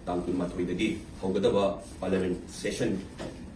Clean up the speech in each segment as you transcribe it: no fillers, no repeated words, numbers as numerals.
Tang Mathoidagi, Hogadava Parliament Session,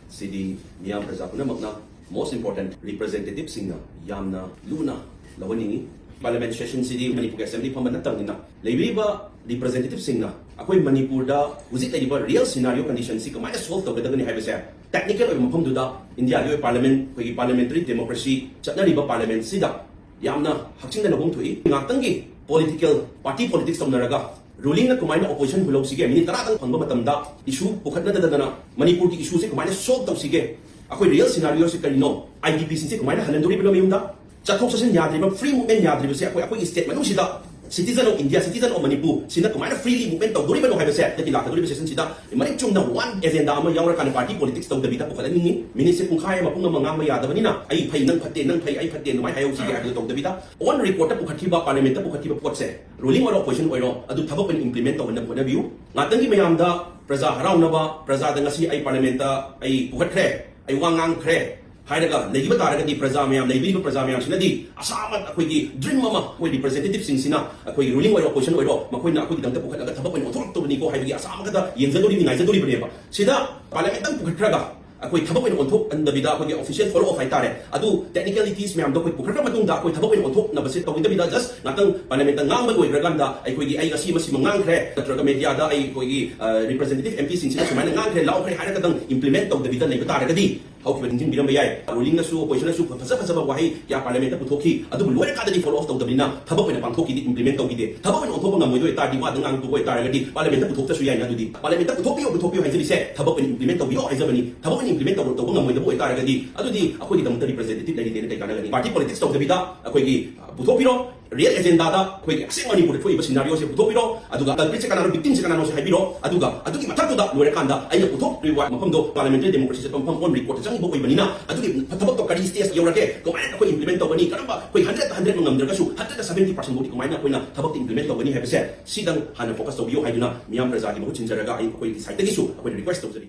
Sidi Miyam Prajapuna Magna, most important representative singer, Yamna Luna, Lawani, Parliament Session Sidi, Manipur Assembly Pamanatangina, Leviba, representative singer, Akoi Manipurda, was it a real scenario condition? See, Kamaya solved the Gadani Habasa, technical of Mapumduda, India, Parliament, parliamentary democracy, Chatnariba Parliament, Sida, Yamna, Haching and Home to it, Natangi, political, party politics of Naraga. Ruling na kumaina opposition hulog sige minit taratang pangba matamda issue pukhat na dadana Manipur ki issue se kumaina solve taw sige akoy real scenario se kanino IDP sin se kumaina halanduri bilo mayumda chathok sa sin yadri ba free movement yadri se akoy state manung sida citizen of India citizen of Manipur sina kumaina freely movement taw duri ba no haibase dati lakta duri ba sen sida manik chung na one agenda ama yawra kan party politics taw dabita pukhat ningi minit se kung kaya mapung na mga mayada banina ay phai nang phai ay phatte no mai hayo sige adu taw dabita on report ta pukhat ba parliament ta pukhat ba pot se ruling or opposition oiro adu thabak pen implement taw na bona view ngatangi mayamda praja haraw na ba praja da ngasi ay parlamenta ay pukhat kre ay wangang kre hairaga legiba taragadi praja mayam legiba praja mayam sinadi asamat akoy dream mama koy representative sing sina akoy ruling or opposition oiro makoy na akoy dangta pukhat aga thabak pen othor to ni ko haibagi asama kada yenzadori ni ngaizadori bneba sida parlamentang pukhat kraga akoy thabak pen onthok andabida akoy official follow of haitare adu technicalities mayam do koy pukhat matung da akoy thabak pen onthok na basit tawin dabida just natang parlamentang ngang bagoy raganda ay koy ay kasi masi mangang kre traga media da ay koy representative MP sing sina sumana ngang kre law kre haira kadang implement of dabida legiba taragadi how to begin bilang bayay ruling na su opposition na su phasa ba wahi ya parliament na puthoki adu loy ka di follow of taw dabina thabak pen pangthoki di implement taw gide thabak pen onthok ngam moy do ta di wa dang tu koy taragadi parliament na puthok ta su yai na dudi parliament na puthoki haijali se thabak pen implement taw bio haijabani thabak pen implement taw ngam moy do boy taragadi adu di akoy dam representative na di tay kanagani party politics taw dabida akoy gi puthopiro real agenda da akoy asing Manipur foi ba scenario se puthopiro aduga culprit se kanano victim se kanano se haibiro aduga adugi mathak da loy kanda ay na puthok riwa mapam do parliamentary democracy se pam on report jang bo koy banina adugi pathabak to kari stage yorake kumain akoy implement taw bani karamba koy 100 mangamdra kasu 170% bodi kumain na koy na thabak implement taw bani habese sidang hana focus taw bio haiduna miyam praja gi bahut chinjaraga ay koy site gi su akoy request taw jari